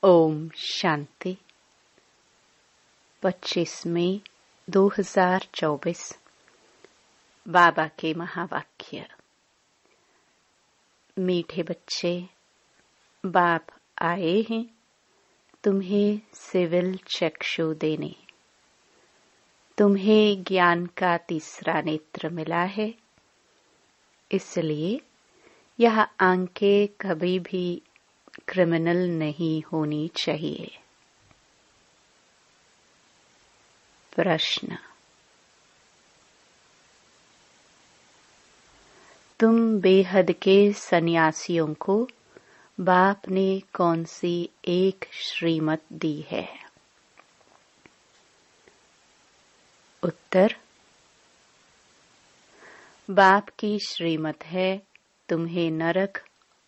ओम शांति। 25 मई 2024। बाबा के महावाक्य। मीठे बच्चे, बाप आए हैं तुम्हें सिविल चक्षु देने। तुम्हें ज्ञान का तीसरा नेत्र मिला है, इसलिए यह आंखें कभी भी क्रिमिनल नहीं होनी चाहिए। प्रश्न: तुम बेहद के सन्यासियों को बाप ने कौन सी एक श्रीमत दी है? उत्तर: बाप की श्रीमत है तुम्हें नरक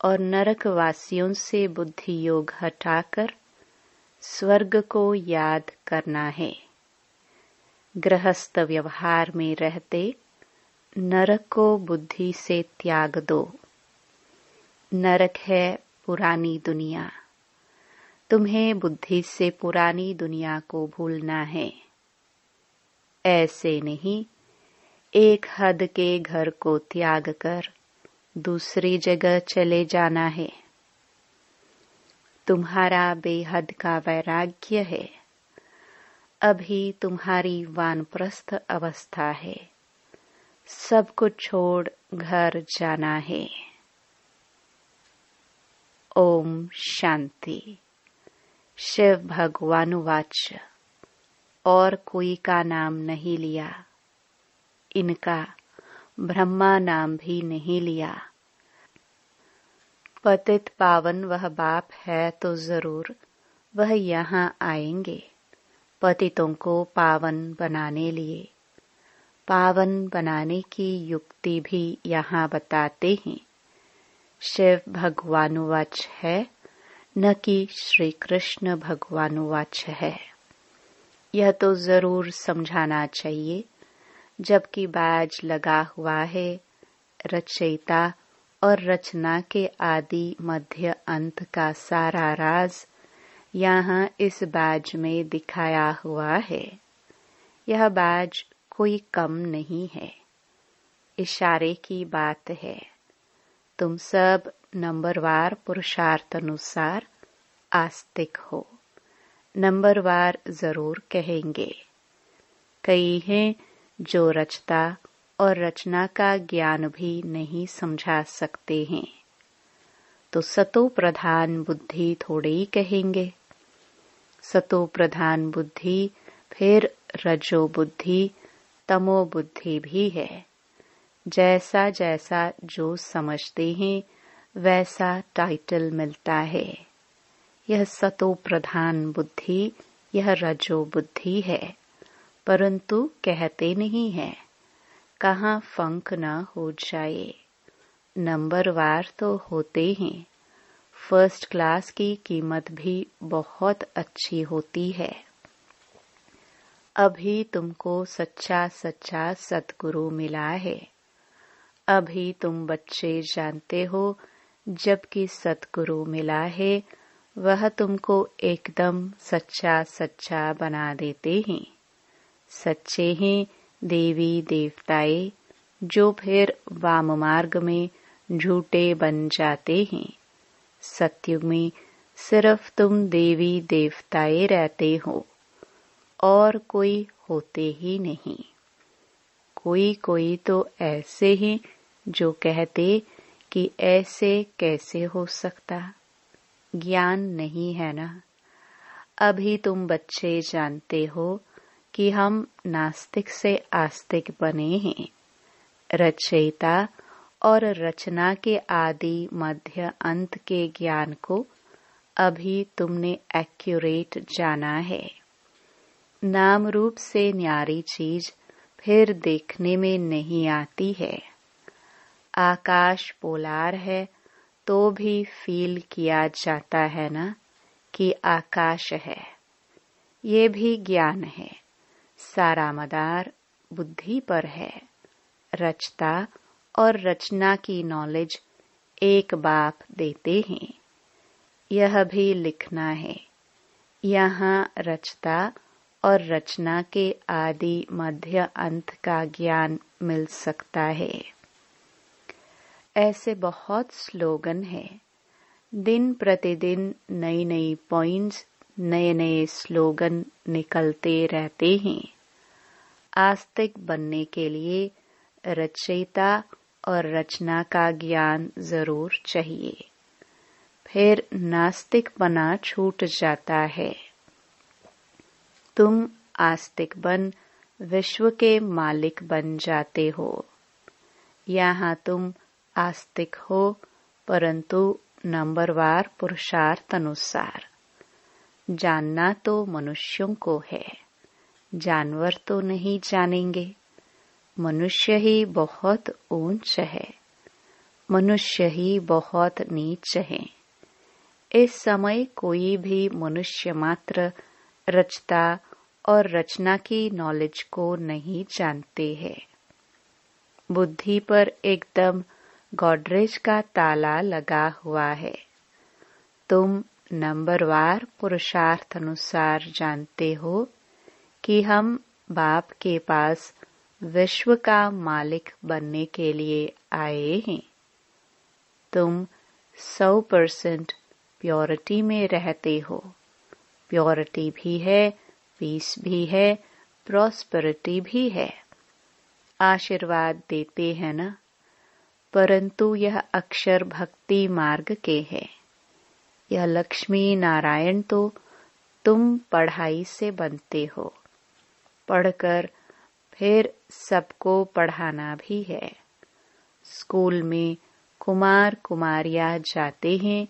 और नरकवासियों से बुद्धि योग हटाकर स्वर्ग को याद करना है। गृहस्थ व्यवहार में रहते नरक को बुद्धि से त्याग दो। नरक है पुरानी दुनिया, तुम्हें बुद्धि से पुरानी दुनिया को भूलना है। ऐसे नहीं एक हद के घर को त्याग कर दूसरी जगह चले जाना है। तुम्हारा बेहद का वैराग्य है, अभी तुम्हारी वानप्रस्थ अवस्था है। सब कुछ छोड़ घर जाना है। ओम शांति। शिव भगवानुवाच। और कोई का नाम नहीं लिया, इनका ब्रह्मा नाम भी नहीं लिया। पतित पावन वह बाप है तो जरूर वह यहाँ आएंगे पतितों को पावन बनाने लिए। पावन बनाने की युक्ति भी यहाँ बताते हैं। शिव भगवानुवाच है, न कि श्री कृष्ण भगवानुवाच है। यह तो जरूर समझाना चाहिए, जबकि बाज लगा हुआ है रचयिता और रचना के आदि मध्य अंत का सारा राज यहाँ इस बाज में दिखाया हुआ है। यह बाज कोई कम नहीं है, इशारे की बात है। तुम सब नंबरवार पुरुषार्थ अनुसार आस्तिक हो। नंबरवार जरूर कहेंगे। कई हैं जो रचता और रचना का ज्ञान भी नहीं समझा सकते हैं, तो सतो प्रधान बुद्धि थोड़े ही कहेंगे। सतो प्रधान बुद्धि फिर रजो बुद्धि तमो बुद्धि भी है। जैसा जैसा जो समझते हैं वैसा टाइटल मिलता है। यह सतो प्रधान बुद्धि, यह रजो बुद्धि है, परंतु कहते नहीं है, कहाँ फंक न हो जाए। नंबरवार तो होते हैं। फर्स्ट क्लास की कीमत भी बहुत अच्छी होती है। अभी तुमको सच्चा सच्चा सतगुरु मिला है। अभी तुम बच्चे जानते हो, जबकि सतगुरु मिला है वह तुमको एकदम सच्चा सच्चा बना देते हैं। सच्चे हैं देवी देवताए, जो फिर वाम मार्ग में झूठे बन जाते हैं। सत्युग में सिर्फ तुम देवी देवताए रहते हो और कोई होते ही नहीं। कोई कोई तो ऐसे हैं जो कहते कि ऐसे कैसे हो सकता। ज्ञान नहीं है ना। अभी तुम बच्चे जानते हो कि हम नास्तिक से आस्तिक बने हैं। रचयिता और रचना के आदि मध्य अंत के ज्ञान को अभी तुमने एक्यूरेट जाना है। नाम रूप से न्यारी चीज फिर देखने में नहीं आती है। आकाश पोलार है तो भी फील किया जाता है ना कि आकाश है। ये भी ज्ञान है। सारा मदार बुद्धि पर है। रचता और रचना की नॉलेज एक बाप देते हैं। यह भी लिखना है। यहाँ रचता और रचना के आदि मध्य अंत का ज्ञान मिल सकता है। ऐसे बहुत स्लोगन हैं। दिन प्रतिदिन नई नई पॉइंट्स, नए नए स्लोगन निकलते रहते हैं। आस्तिक बनने के लिए रचयिता और रचना का ज्ञान जरूर चाहिए, फिर नास्तिक बना छूट जाता है। तुम आस्तिक बन विश्व के मालिक बन जाते हो। यहाँ तुम आस्तिक हो, परंतु नंबरवार पुरुषार्थ अनुसार। जानना तो मनुष्यों को है, जानवर तो नहीं जानेंगे। मनुष्य ही बहुत ऊंच है, मनुष्य ही बहुत नीच है। इस समय कोई भी मनुष्य मात्र रचता और रचना की नॉलेज को नहीं जानते हैं। बुद्धि पर एकदम गॉडरेज का ताला लगा हुआ है। तुम नंबरवार पुरुषार्थ अनुसार जानते हो कि हम बाप के पास विश्व का मालिक बनने के लिए आए हैं। तुम 100% प्योरिटी में रहते हो। प्योरिटी भी है, पीस भी है, प्रॉस्पेरिटी भी है। आशीर्वाद देते हैं ना, परंतु यह अक्षर भक्ति मार्ग के है। यह लक्ष्मी नारायण तो तुम पढ़ाई से बनते हो। पढ़कर फिर सबको पढ़ाना भी है। स्कूल में कुमार कुमारियां जाते हैं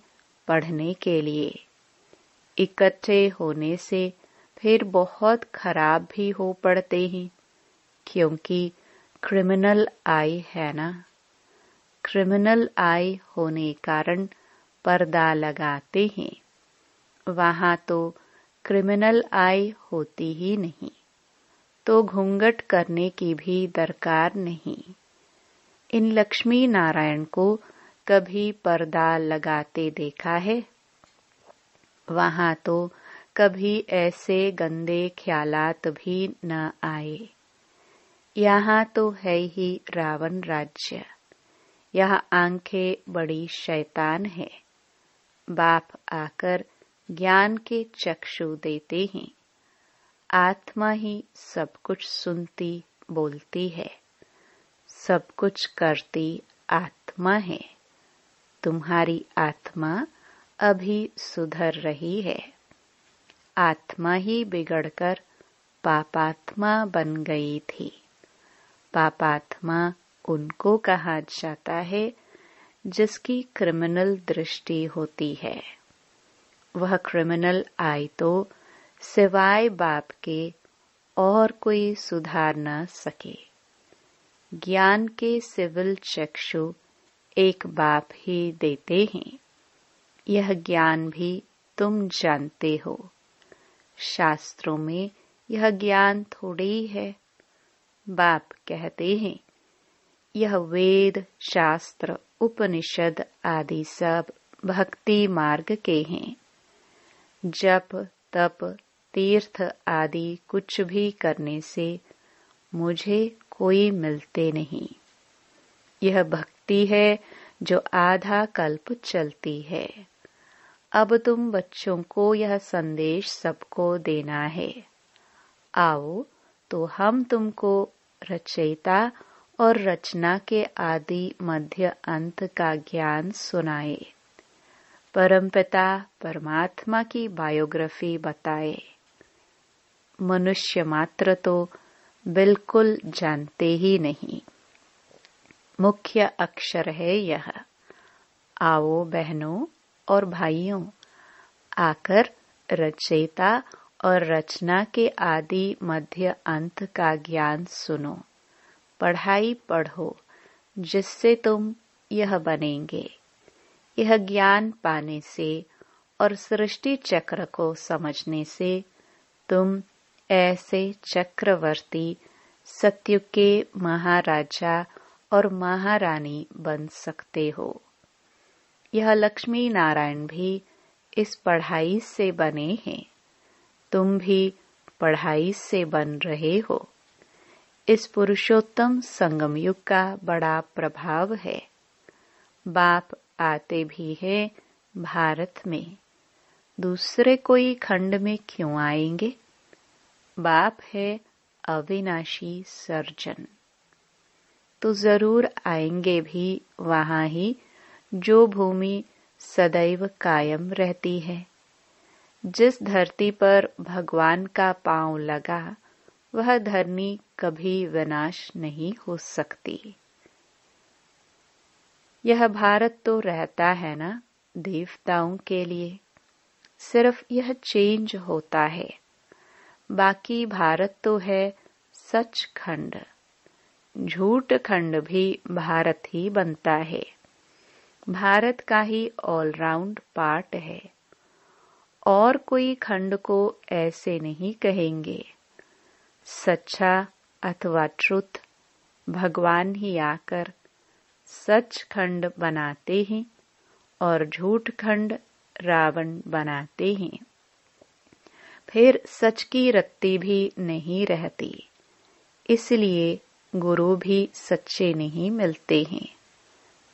पढ़ने के लिए। इकट्ठे होने से फिर बहुत खराब भी हो पड़ते हैं, क्योंकि क्रिमिनल आई है ना। क्रिमिनल आई होने कारण पर्दा लगाते हैं। वहाँ तो क्रिमिनल आई होती ही नहीं, तो घूंघट करने की भी दरकार नहीं। इन लक्ष्मी नारायण को कभी पर्दा लगाते देखा है? वहाँ तो कभी ऐसे गंदे ख्यालात भी न आए। यहाँ तो है ही रावण राज्य। यह आंखें बड़ी शैतान है। बाप आकर ज्ञान के चक्षु देते हैं। आत्मा ही सब कुछ सुनती बोलती है, सब कुछ करती आत्मा है। तुम्हारी आत्मा अभी सुधर रही है। आत्मा ही बिगड़कर पापात्मा बन गई थी। पापात्मा उनको कहा जाता है जिसकी क्रिमिनल दृष्टि होती है। वह क्रिमिनल आई तो सिवाय बाप के और कोई सुधार न सके। ज्ञान के सिविल चक्षु एक बाप ही देते हैं। यह ज्ञान भी तुम जानते हो। शास्त्रों में यह ज्ञान थोड़ी है। बाप कहते हैं यह वेद, शास्त्र, उपनिषद आदि सब भक्ति मार्ग के हैं। जप, तप, तीर्थ आदि कुछ भी करने से मुझे कोई मिलते नहीं। यह भक्ति है जो आधा कल्प चलती है। अब तुम बच्चों को यह संदेश सबको देना है। आओ तो हम तुमको रचयिता और रचना के आदि मध्य अंत का ज्ञान सुनाए। परमपिता परमात्मा की बायोग्राफी बताए। मनुष्य मात्र तो बिल्कुल जानते ही नहीं। मुख्य अक्षर है यह। आओ बहनों और भाइयों, आकर रचयिता और रचना के आदि मध्य अंत का ज्ञान सुनो। पढ़ाई पढ़ो जिससे तुम यह बनेंगे। यह ज्ञान पाने से और सृष्टि चक्र को समझने से तुम ऐसे चक्रवर्ती, सत्युग के महाराजा और महारानी बन सकते हो। यह लक्ष्मी नारायण भी इस पढ़ाई से बने हैं, तुम भी पढ़ाई से बन रहे हो। इस पुरुषोत्तम संगम युग का बड़ा प्रभाव है। बाप आते भी हैं भारत में, दूसरे कोई खंड में क्यों आएंगे? बाप है अविनाशी सर्जन, तो जरूर आएंगे भी वहां ही जो भूमि सदैव कायम रहती है। जिस धरती पर भगवान का पांव लगा वह धरनी कभी विनाश नहीं हो सकती। यह भारत तो रहता है ना देवताओं के लिए, सिर्फ यह चेंज होता है। बाकी भारत तो है सच खंड, झूठ खंड भी भारत ही बनता है। भारत का ही ऑलराउंड पार्ट है। और कोई खंड को ऐसे नहीं कहेंगे। सच्चा अथवा ट्रुथ भगवान ही आकर सच खंड बनाते हैं और झूठ खंड रावण बनाते हैं। फिर सच की रत्ती भी नहीं रहती, इसलिए गुरु भी सच्चे नहीं मिलते हैं।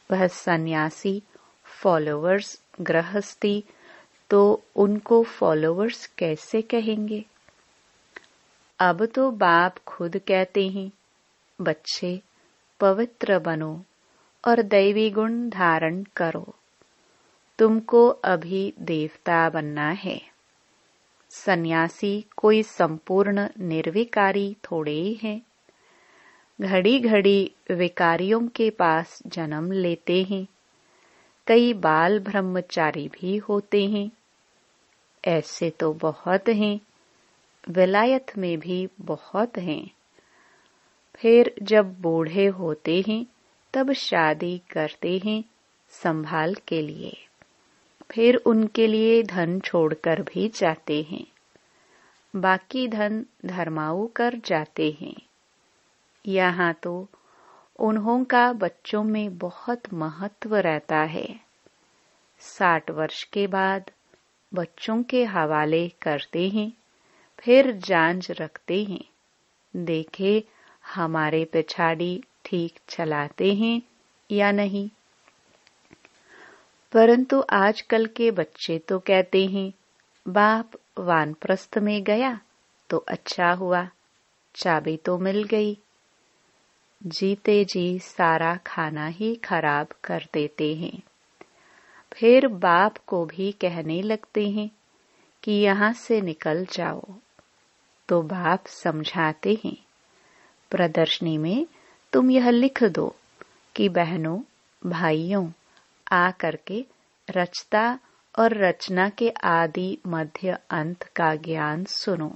वह सन्यासी फॉलोअर्स गृहस्थी, तो उनको फॉलोअर्स कैसे कहेंगे? अब तो बाप खुद कहते हैं, बच्चे पवित्र बनो और दैवी गुण धारण करो। तुमको अभी देवता बनना है। सन्यासी कोई संपूर्ण निर्विकारी थोड़े ही हैं। घड़ी घड़ी विकारियों के पास जन्म लेते हैं। कई बाल ब्रह्मचारी भी होते हैं। ऐसे तो बहुत हैं, विलायत में भी बहुत हैं। फिर जब बूढ़े होते हैं तब शादी करते हैं संभाल के लिए। फिर उनके लिए धन छोड़कर भी जाते हैं। बाकी धन धर्माऊ कर जाते हैं। यहाँ तो उन्हों का बच्चों में बहुत महत्व रहता है। 60 वर्ष के बाद बच्चों के हवाले करते हैं, फिर जांच रखते हैं, देखे हमारे पिछाड़ी ठीक चलाते हैं या नहीं। परंतु आजकल के बच्चे तो कहते हैं, बाप वानप्रस्थ में गया तो अच्छा हुआ, चाबी तो मिल गई। जीते जी सारा खाना ही खराब कर देते हैं। फिर बाप को भी कहने लगते हैं कि यहाँ से निकल जाओ, तो बाप समझाते हैं, प्रदर्शनी में तुम यह लिख दो कि बहनों भाइयों आ करके रचता और रचना के आदि मध्य अंत का ज्ञान सुनो।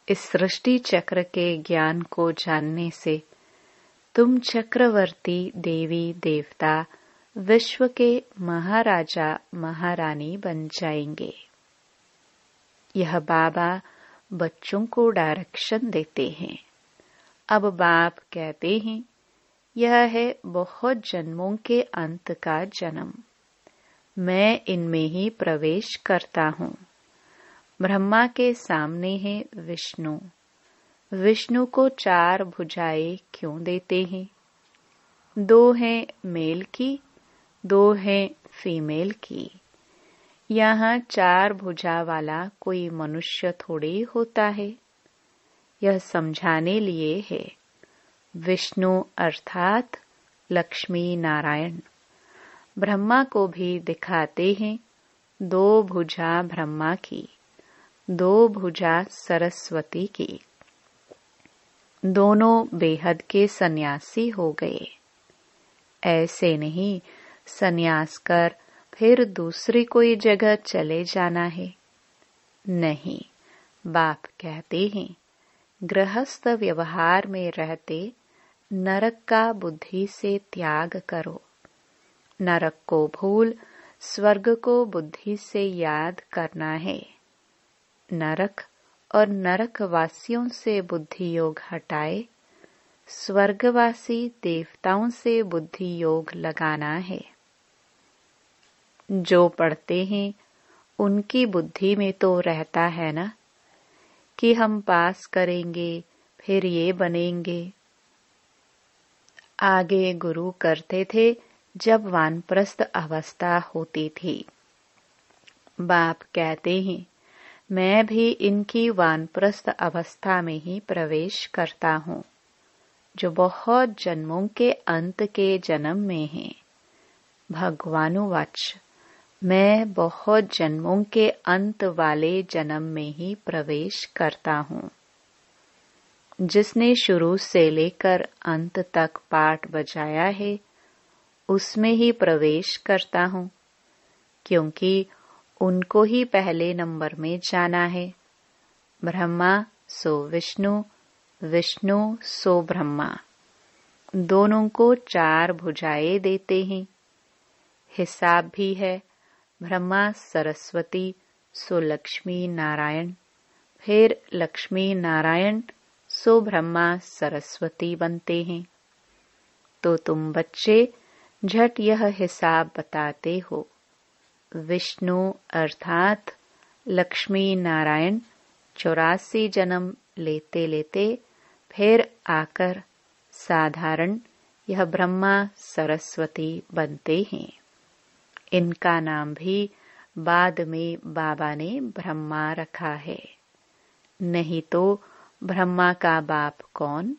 इस सृष्टि चक्र के ज्ञान को जानने से तुम चक्रवर्ती देवी देवता विश्व के महाराजा महारानी बन जाएंगे। यह बाबा बच्चों को डायरेक्शन देते हैं। अब बाप कहते हैं, यह है बहुत जन्मों के अंत का जन्म। मैं इनमें ही प्रवेश करता हूँ। ब्रह्मा के सामने है विष्णु। विष्णु को 4 भुजाएं क्यों देते हैं? 2 हैं मेल की, 2 हैं फीमेल की। यहाँ 4 भुजा वाला कोई मनुष्य थोड़ी होता है। यह समझाने लिए है। विष्णु अर्थात लक्ष्मी नारायण। ब्रह्मा को भी दिखाते हैं 2 भुजा ब्रह्मा की, 2 भुजा सरस्वती की। दोनों बेहद के सन्यासी हो गए। ऐसे नहीं सन्यास कर फिर दूसरी कोई जगह चले जाना है। नहीं, बाप कहते हैं, गृहस्थ व्यवहार में रहते नरक का बुद्धि से त्याग करो। नरक को भूल स्वर्ग को बुद्धि से याद करना है। नरक और नरकवासियों से बुद्धि योग हटाए, स्वर्गवासी देवताओं से बुद्धि योग लगाना है। जो पढ़ते हैं उनकी बुद्धि में तो रहता है ना कि हम पास करेंगे, फिर ये बनेंगे। आगे गुरु करते थे जब वानप्रस्थ अवस्था होती थी। बाप कहते हैं मैं भी इनकी वानप्रस्थ अवस्था में ही प्रवेश करता हूँ, जो बहुत जन्मों के अंत के जन्म में है। भगवानुवाच मैं बहुत जन्मों के अंत वाले जन्म में ही प्रवेश करता हूँ। जिसने शुरू से लेकर अंत तक पाठ बजाया है उसमें ही प्रवेश करता हूँ, क्योंकि उनको ही पहले नंबर में जाना है। ब्रह्मा सो विष्णु, विष्णु सो ब्रह्मा, दोनों को 4 भुजाएं देते हैं। हिसाब भी है, ब्रह्मा सरस्वती सो लक्ष्मी नारायण, फिर लक्ष्मी नारायण सो ब्रह्मा सरस्वती बनते हैं। तो तुम बच्चे झट यह हिसाब बताते हो। विष्णु अर्थात लक्ष्मी नारायण 84 जन्म लेते लेते फिर आकर साधारण यह ब्रह्मा सरस्वती बनते हैं। इनका नाम भी बाद में बाबा ने ब्रह्मा रखा है। नहीं तो ब्रह्मा का बाप कौन?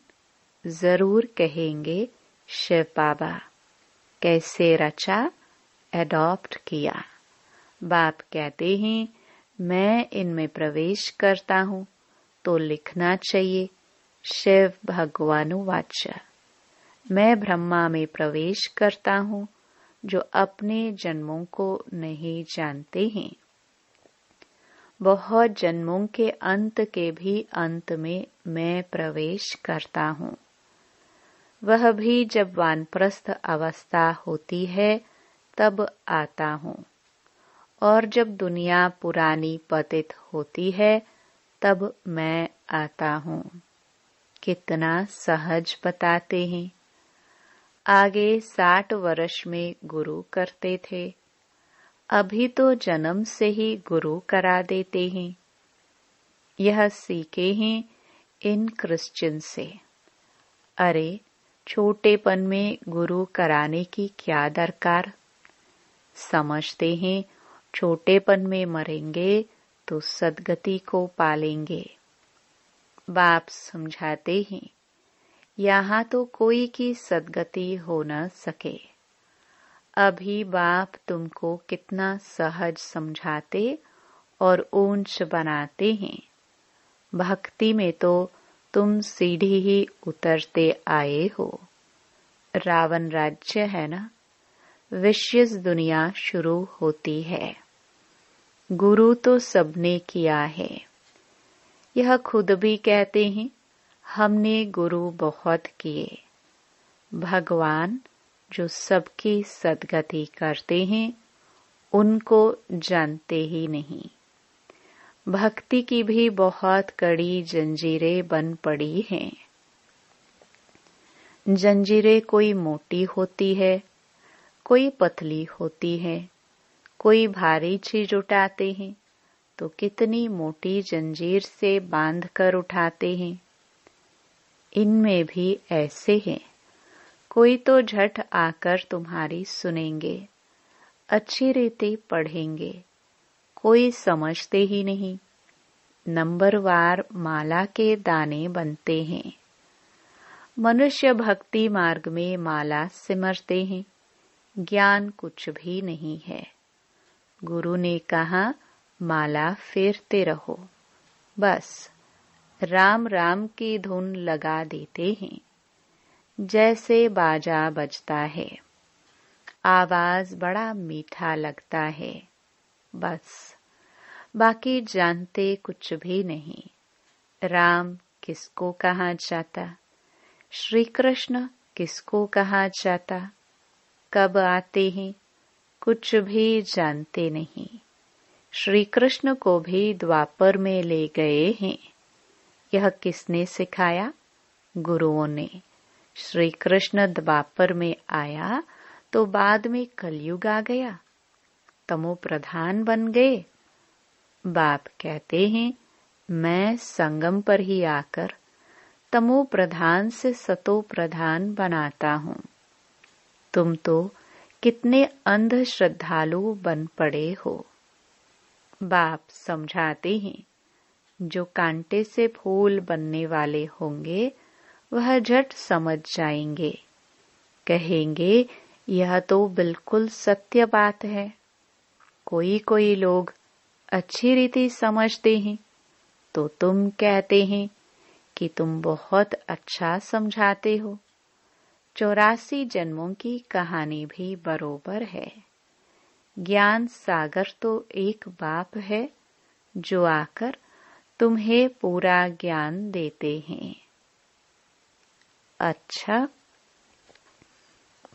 जरूर कहेंगे शिव बाबा। कैसे रचा, एडॉप्ट किया। बाप कहते हैं मैं इनमें प्रवेश करता हूँ तो लिखना चाहिए शिव भगवानुवाच। मैं ब्रह्मा में प्रवेश करता हूँ जो अपने जन्मों को नहीं जानते हैं। बहुत जन्मों के अंत के भी अंत में मैं प्रवेश करता हूँ। वह भी जब वानप्रस्थ अवस्था होती है तब आता हूँ, और जब दुनिया पुरानी पतित होती है तब मैं आता हूँ। कितना सहज बताते हैं। आगे 60 वर्ष में गुरु करते थे, अभी तो जन्म से ही गुरु करा देते हैं। यह सीखे हैं इन क्रिश्चियन से। अरे छोटेपन में गुरु कराने की क्या दरकार। समझते हैं छोटेपन में मरेंगे तो सद्गति को पालेंगे। बाप समझाते हैं यहाँ तो कोई की सद्गति हो न सके। अभी बाप तुमको कितना सहज समझाते और ऊंच बनाते हैं। भक्ति में तो तुम सीढ़ी ही उतरते आए हो। रावण राज्य है ना, विशेष दुनिया शुरू होती है। गुरु तो सबने किया है। यह खुद भी कहते हैं हमने गुरु बहुत किए। भगवान जो सबकी सद्गति करते हैं उनको जानते ही नहीं। भक्ति की भी बहुत कड़ी जंजीरें बन पड़ी हैं। जंजीरें कोई मोटी होती है, कोई पतली होती है। कोई भारी चीज उठाते हैं तो कितनी मोटी जंजीर से बांध कर उठाते हैं। इनमें भी ऐसे हैं। कोई तो झट आकर तुम्हारी सुनेंगे, अच्छी रीति पढ़ेंगे, कोई समझते ही नहीं। नंबरवार माला के दाने बनते हैं। मनुष्य भक्ति मार्ग में माला सिमरते हैं, ज्ञान कुछ भी नहीं है। गुरु ने कहा माला फेरते रहो, बस राम राम की धुन लगा देते हैं। जैसे बाजा बजता है, आवाज बड़ा मीठा लगता है, बस बाकी जानते कुछ भी नहीं। राम किसको कहा जाता, श्री कृष्ण किसको कहा जाता, कब आते हैं, कुछ भी जानते नहीं। श्री कृष्ण को भी द्वापर में ले गए हैं। यह किसने सिखाया? गुरुओं ने। श्री कृष्ण द्वापर में आया तो बाद में कलयुग आ गया, तमो प्रधान बन गए बाप कहते हैं, मैं संगम पर ही आकर तमो प्रधान से सतो प्रधान बनाता हूँ। तुम तो कितने अंध श्रद्धालु बन पड़े हो। बाप समझाते हैं, जो कांटे से फूल बनने वाले होंगे वह झट समझ जाएंगे। कहेंगे, यह तो बिल्कुल सत्य बात है। कोई कोई लोग अच्छी रीति समझते हैं तो तुम कहते हैं कि तुम बहुत अच्छा समझाते हो। 84 जन्मों की कहानी भी बरोबर है। ज्ञान सागर तो एक बाप है जो आकर तुम्हें पूरा ज्ञान देते हैं। अच्छा,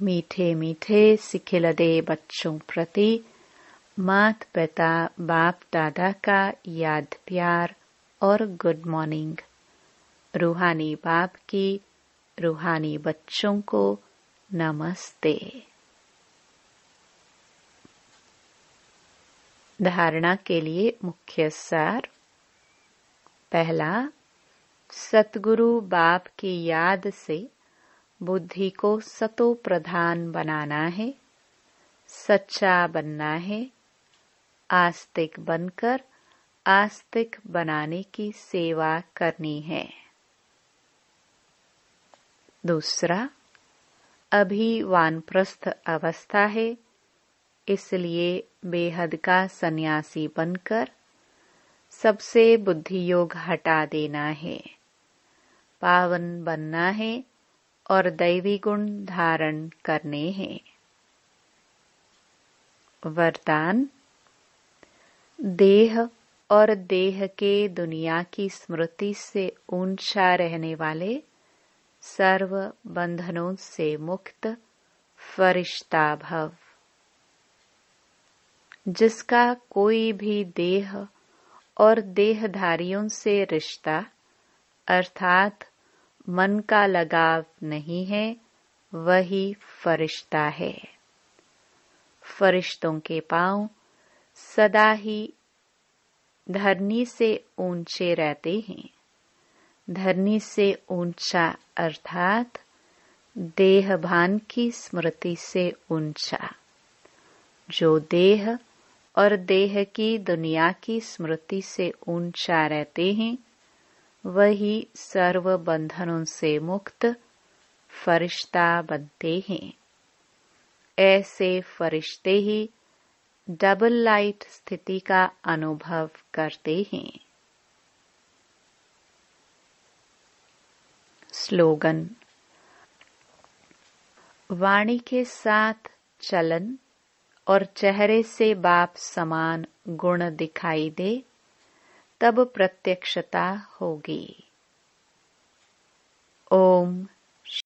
मीठे मीठे सिखिलदे बच्चों प्रति मात पिता बाप दादा का याद प्यार और गुड मॉर्निंग। रूहानी बाप की रूहानी बच्चों को नमस्ते। धारणा के लिए मुख्य सार। पहला, सतगुरु बाप की याद से बुद्धि को सतो प्रधान बनाना है, सच्चा बनना है, आस्तिक बनकर आस्तिक बनाने की सेवा करनी है। दूसरा, अभी वानप्रस्थ अवस्था है, इसलिए बेहद का सन्यासी बनकर सबसे बुद्धि योग हटा देना है, पावन बनना है और दैवी गुण धारण करने हैं। वरदान, देह और देह के दुनिया की स्मृति से ऊंचा रहने वाले सर्व बंधनों से मुक्त फरिश्ता भव। जिसका कोई भी देह और देहधारियों से रिश्ता अर्थात मन का लगाव नहीं है, वही फरिश्ता है। फरिश्तों के पांव सदा ही धरनी से ऊंचे रहते हैं। धरनी से ऊंचा अर्थात देह भान की स्मृति से ऊंचा। जो देह और देह की दुनिया की स्मृति से ऊंचा रहते हैं, वही सर्व बंधनों से मुक्त फरिश्ता बनते हैं। ऐसे फरिश्ते ही डबल लाइट स्थिति का अनुभव करते हैं। स्लोगन। वाणी के साथ चलन और चेहरे से बाप समान गुण दिखाई दे, तब प्रत्यक्षता होगी। ओम